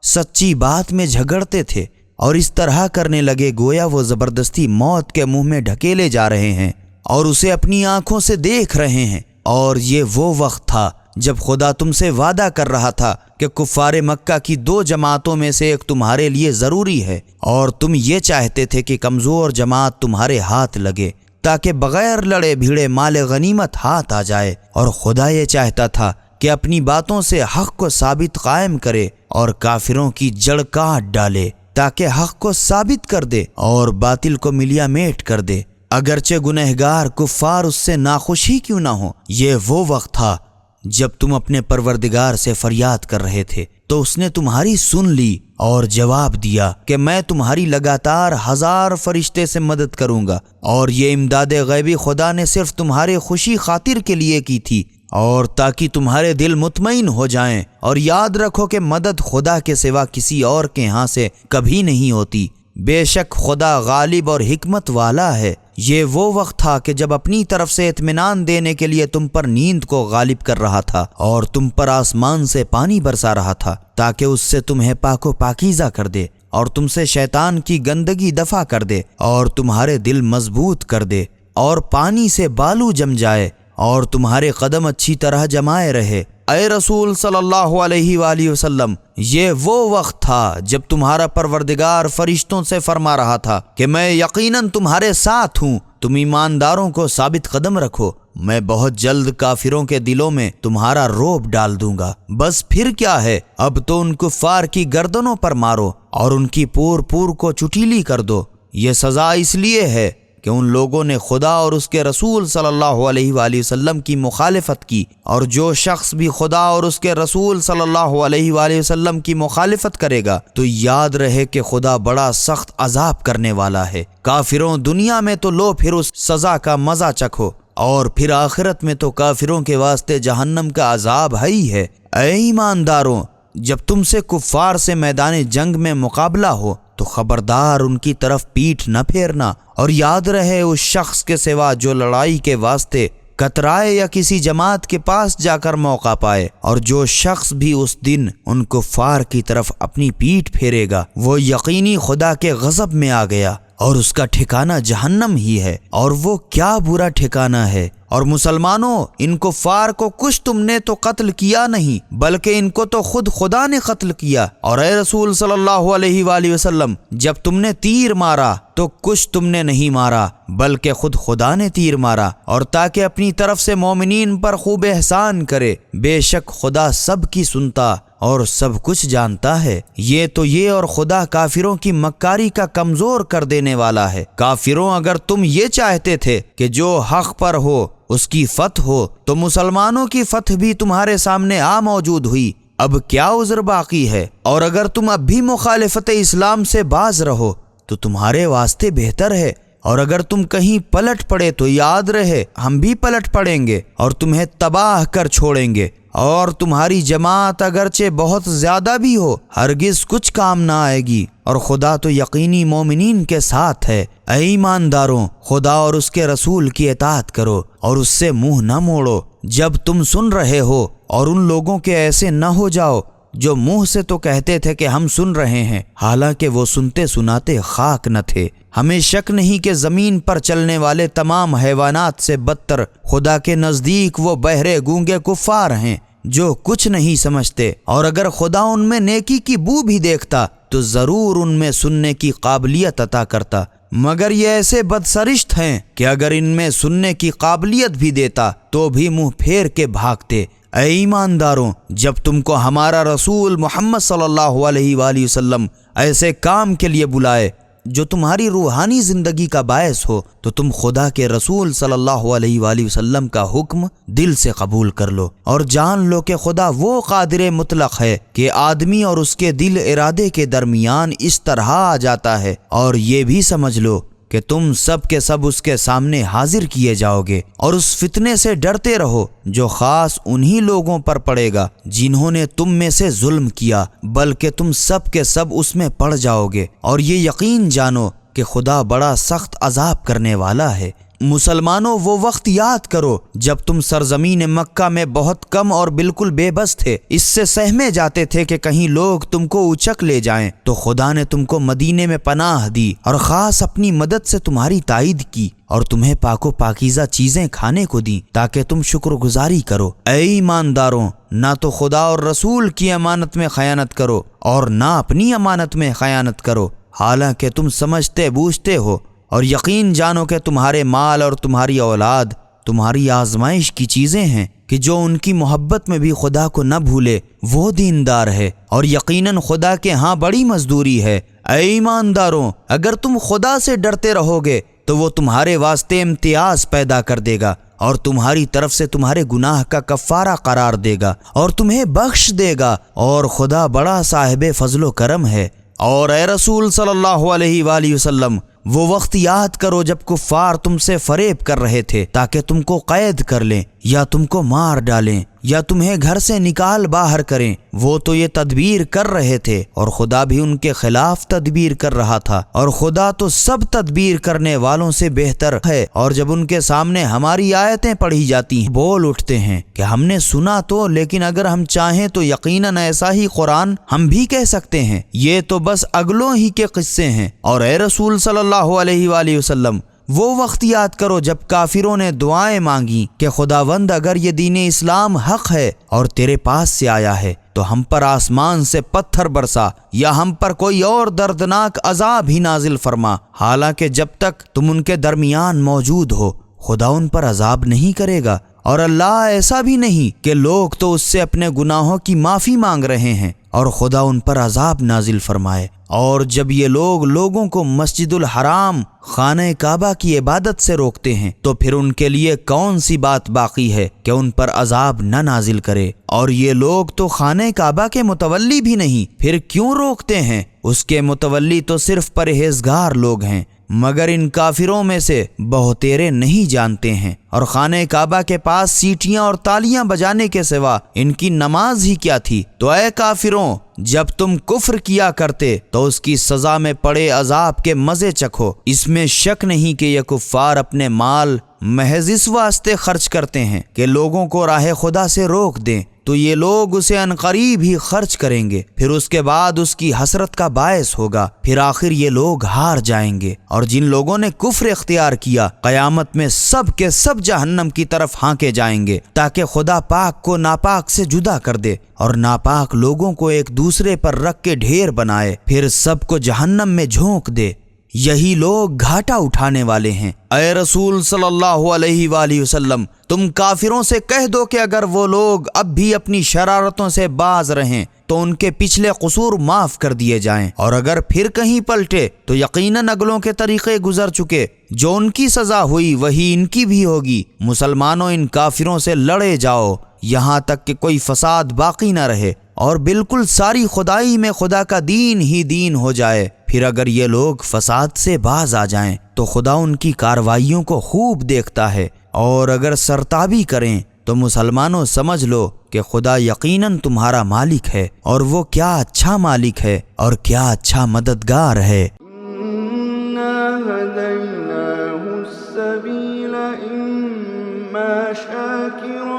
S2: سچی بات میں جھگڑتے تھے، اور اس طرح کرنے لگے گویا وہ زبردستی موت کے منہ میں ڈھکیلے جا رہے ہیں اور اسے اپنی آنکھوں سے دیکھ رہے ہیں۔ اور یہ وہ وقت تھا جب خدا تم سے وعدہ کر رہا تھا کہ کفار مکہ کی 2 جماعتوں میں سے ایک تمہارے لیے ضروری ہے، اور تم یہ چاہتے تھے کہ کمزور جماعت تمہارے ہاتھ لگے تاکہ بغیر لڑے بھیڑے مال غنیمت ہاتھ آ جائے، اور خدا یہ چاہتا تھا کہ اپنی باتوں سے حق کو ثابت قائم کرے اور کافروں کی جڑ کاٹ ڈالے، تاکہ حق کو ثابت کر دے اور باطل کو ملیا میٹ کر دے، اگرچہ گنہگار کفار اس سے ناخوش ہی کیوں نہ ہو۔ یہ وہ وقت تھا جب تم اپنے پروردگار سے فریاد کر رہے تھے تو اس نے تمہاری سن لی اور جواب دیا کہ میں تمہاری لگاتار 1000 فرشتے سے مدد کروں گا، اور یہ امداد غیبی خدا نے صرف تمہارے خوشی خاطر کے لیے کی تھی، اور تاکہ تمہارے دل مطمئن ہو جائیں، اور یاد رکھو کہ مدد خدا کے سوا کسی اور کے ہاں سے کبھی نہیں ہوتی۔ بے شک خدا غالب اور حکمت والا ہے۔ یہ وہ وقت تھا کہ جب اپنی طرف سے اطمینان دینے کے لیے تم پر نیند کو غالب کر رہا تھا اور تم پر آسمان سے پانی برسا رہا تھا، تاکہ اس سے تمہیں پاک و پاکیزہ کر دے اور تم سے شیطان کی گندگی دفع کر دے اور تمہارے دل مضبوط کر دے، اور پانی سے بالو جم جائے اور تمہارے قدم اچھی طرح جمائے رہے۔ اے رسول صلی اللہ علیہ وآلہ وسلم، یہ وہ وقت تھا جب تمہارا پروردگار فرشتوں سے فرما رہا تھا کہ میں یقیناً تمہارے ساتھ ہوں، تم ایمانداروں کو ثابت قدم رکھو، میں بہت جلد کافروں کے دلوں میں تمہارا روب ڈال دوں گا۔ بس پھر کیا ہے، اب تو ان کفار کی گردنوں پر مارو اور ان کی پور کو چٹیلی کر دو۔ یہ سزا اس لیے ہے کہ ان لوگوں نے خدا اور اس کے رسول صلی اللہ علیہ وآلہ وسلم کی مخالفت کی، اور جو شخص بھی خدا اور اس کے رسول صلی اللہ علیہ وآلہ وسلم کی مخالفت کرے گا تو یاد رہے کہ خدا بڑا سخت عذاب کرنے والا ہے۔ کافروں، دنیا میں تو لو پھر اس سزا کا مزہ چکھو، اور پھر آخرت میں تو کافروں کے واسطے جہنم کا عذاب ہے ہی ہے۔ اے ایمانداروں، جب تم سے کفار سے میدان جنگ میں مقابلہ ہو تو خبردار ان کی طرف پیٹھ نہ پھیرنا، اور یاد رہے اس شخص کے سوا جو لڑائی کے واسطے کترائے یا کسی جماعت کے پاس جا کر موقع پائے، اور جو شخص بھی اس دن ان کفار کی طرف اپنی پیٹھ پھیرے گا وہ یقینی خدا کے غضب میں آ گیا، اور اس کا ٹھکانہ جہنم ہی ہے، اور وہ کیا برا ٹھکانہ ہے۔ اور مسلمانوں، ان کفار کو کچھ تم نے تو قتل کیا نہیں، بلکہ ان کو تو خود خدا نے قتل کیا۔ اور اے رسول صلی اللہ علیہ وآلہ وسلم، جب تم نے تیر مارا تو کچھ تم نے نہیں مارا، بلکہ خود خدا نے تیر مارا، اور تاکہ اپنی طرف سے مومنین پر خوب احسان کرے۔ بے شک خدا سب کی سنتا اور سب کچھ جانتا ہے۔ یہ اور خدا کافروں کی مکاری کا کمزور کر دینے والا ہے۔ کافروں، اگر تم یہ چاہتے تھے کہ جو حق پر ہو اس کی فتح ہو تو مسلمانوں کی فتح بھی تمہارے سامنے موجود ہوئی، اب کیا عذر باقی ہے؟ اور اگر تم اب بھی مخالفت اسلام سے باز رہو تو تمہارے واسطے بہتر ہے، اور اگر تم کہیں پلٹ پڑے تو یاد رہے ہم بھی پلٹ پڑیں گے اور تمہیں تباہ کر چھوڑیں گے، اور تمہاری جماعت اگرچہ بہت زیادہ بھی ہو ہرگز کچھ کام نہ آئے گی، اور خدا تو یقینی مومنین کے ساتھ ہے۔ اے ایمانداروں، خدا اور اس کے رسول کی اطاعت کرو اور اس سے منہ نہ موڑو جب تم سن رہے ہو، اور ان لوگوں کے ایسے نہ ہو جاؤ جو منہ سے تو کہتے تھے کہ ہم سن رہے ہیں، حالانکہ وہ سنتے سناتے خاک نہ تھے۔ ہمیں شک نہیں کہ زمین پر چلنے والے تمام حیوانات سے بدتر خدا کے نزدیک وہ بہرے گونگے کفار ہیں جو کچھ نہیں سمجھتے، اور اگر خدا ان میں نیکی کی بو بھی دیکھتا تو ضرور ان میں سننے کی قابلیت عطا کرتا، مگر یہ ایسے بدسرشت ہیں کہ اگر ان میں سننے کی قابلیت بھی دیتا تو بھی منہ پھیر کے بھاگتے۔ اے ایمانداروں، جب تم کو ہمارا رسول محمد صلی اللہ علیہ وآلہ وسلم ایسے کام کے لیے بلائے جو تمہاری روحانی زندگی کا باعث ہو تو تم خدا کے رسول صلی اللہ علیہ وآلہ وسلم کا حکم دل سے قبول کر لو، اور جان لو کہ خدا وہ قادر مطلق ہے کہ آدمی اور اس کے دل ارادے کے درمیان اس طرح آ جاتا ہے، اور یہ بھی سمجھ لو کہ تم سب کے سب اس کے سامنے حاضر کیے جاؤ گے، اور اس فتنے سے ڈرتے رہو جو خاص انہی لوگوں پر پڑے گا جنہوں نے تم میں سے ظلم کیا، بلکہ تم سب کے سب اس میں پڑ جاؤ گے، اور یہ یقین جانو کہ خدا بڑا سخت عذاب کرنے والا ہے۔ مسلمانوں، وہ وقت یاد کرو جب تم سرزمین مکہ میں بہت کم اور بالکل بے بس تھے، اس سے سہمے جاتے تھے کہ کہیں لوگ تم کو اچک لے جائیں، تو خدا نے تم کو مدینے میں پناہ دی اور خاص اپنی مدد سے تمہاری تائید کی، اور تمہیں پاک و پاکیزہ چیزیں کھانے کو دیں تاکہ تم شکر گزاری کرو۔ اے ایمانداروں، نہ تو خدا اور رسول کی امانت میں خیانت کرو اور نہ اپنی امانت میں خیانت کرو، حالانکہ تم سمجھتے بوجھتے ہو، اور یقین جانو کہ تمہارے مال اور تمہاری اولاد تمہاری آزمائش کی چیزیں ہیں کہ جو ان کی محبت میں بھی خدا کو نہ بھولے وہ دیندار ہے، اور یقیناً خدا کے ہاں بڑی مزدوری ہے۔ اے ایمانداروں، اگر تم خدا سے ڈرتے رہو گے تو وہ تمہارے واسطے امتیاز پیدا کر دے گا اور تمہاری طرف سے تمہارے گناہ کا کفارہ قرار دے گا اور تمہیں بخش دے گا، اور خدا بڑا صاحب فضل و کرم ہے۔ اور اے رسول صلی اللہ علیہ وآلہ وسلم، وہ وقت یاد کرو جب کفار تم سے فریب کر رہے تھے تاکہ تم کو قید کر لیں یا تم کو مار ڈالیں یا تمہیں گھر سے نکال باہر کریں، وہ تو یہ تدبیر کر رہے تھے اور خدا بھی ان کے خلاف تدبیر کر رہا تھا، اور خدا تو سب تدبیر کرنے والوں سے بہتر ہے۔ اور جب ان کے سامنے ہماری آیتیں پڑھی جاتی ہیں بول اٹھتے ہیں کہ ہم نے سنا تو، لیکن اگر ہم چاہیں تو یقیناً ایسا ہی قرآن ہم بھی کہہ سکتے ہیں، یہ تو بس اگلوں ہی کے قصے ہیں۔ اور اے رسول صلی اللہ علیہ وآلہ وسلم، وہ وقت یاد کرو جب کافروں نے دعائیں مانگی کہ خداوند اگر یہ دین اسلام حق ہے اور تیرے پاس سے آیا ہے تو ہم پر آسمان سے پتھر برسا یا ہم پر کوئی اور دردناک عذاب ہی نازل فرما، حالانکہ جب تک تم ان کے درمیان موجود ہو خدا ان پر عذاب نہیں کرے گا، اور اللہ ایسا بھی نہیں کہ لوگ تو اس سے اپنے گناہوں کی معافی مانگ رہے ہیں اور خدا ان پر عذاب نازل فرمائے۔ اور جب یہ لوگ لوگوں کو مسجد الحرام خانہ کعبہ کی عبادت سے روکتے ہیں تو پھر ان کے لیے کون سی بات باقی ہے کہ ان پر عذاب نہ نازل کرے؟ اور یہ لوگ تو خانہ کعبہ کے متولی بھی نہیں، پھر کیوں روکتے ہیں؟ اس کے متولی تو صرف پرہیزگار لوگ ہیں، مگر ان کافروں میں سے بہتیرے نہیں جانتے ہیں۔ اور خانہ کعبہ کے پاس سیٹیاں اور تالیاں بجانے کے سوا ان کی نماز ہی کیا تھی؟ تو اے کافروں، جب تم کفر کیا کرتے تو اس کی سزا میں پڑے عذاب کے مزے چکھو۔ اس میں شک نہیں کہ یہ کفار اپنے مال محض اس واسطے خرچ کرتے ہیں کہ لوگوں کو راہ خدا سے روک دیں، تو یہ لوگ اسے عنقریب ہی خرچ کریں گے، پھر اس کے بعد اس کی حسرت کا باعث ہوگا، پھر آخر یہ لوگ ہار جائیں گے۔ اور جن لوگوں نے کفر اختیار کیا، قیامت میں سب کے سب جہنم کی طرف ہانکے جائیں گے، تاکہ خدا پاک کو ناپاک سے جدا کر دے اور ناپاک لوگوں کو ایک دوسرے پر رکھ کے ڈھیر بنائے، پھر سب کو جہنم میں جھونک دے۔ یہی لوگ گھاٹا اٹھانے والے ہیں۔ اے رسول صلی اللہ علیہ وآلہ وسلم، تم کافروں سے کہہ دو کہ اگر وہ لوگ اب بھی اپنی شرارتوں سے باز رہیں تو ان کے پچھلے قصور معاف کر دیے جائیں، اور اگر پھر کہیں پلٹے تو یقیناً اگلوں کے طریقے گزر چکے، جو ان کی سزا ہوئی وہی ان کی بھی ہوگی۔ مسلمانوں، ان کافروں سے لڑے جاؤ یہاں تک کہ کوئی فساد باقی نہ رہے اور بالکل ساری خدائی میں خدا کا دین ہی دین ہو جائے۔ پھر اگر یہ لوگ فساد سے باز آ جائیں تو خدا ان کی کارروائیوں کو خوب دیکھتا ہے، اور اگر سرتابی کریں تو مسلمانوں سمجھ لو کہ خدا یقیناً تمہارا مالک ہے، اور وہ کیا اچھا مالک ہے اور کیا اچھا مددگار ہے۔
S3: إِنَّا هَدَيْنَاهُ السَّبِيلَ إِمَّا شَاكِرًا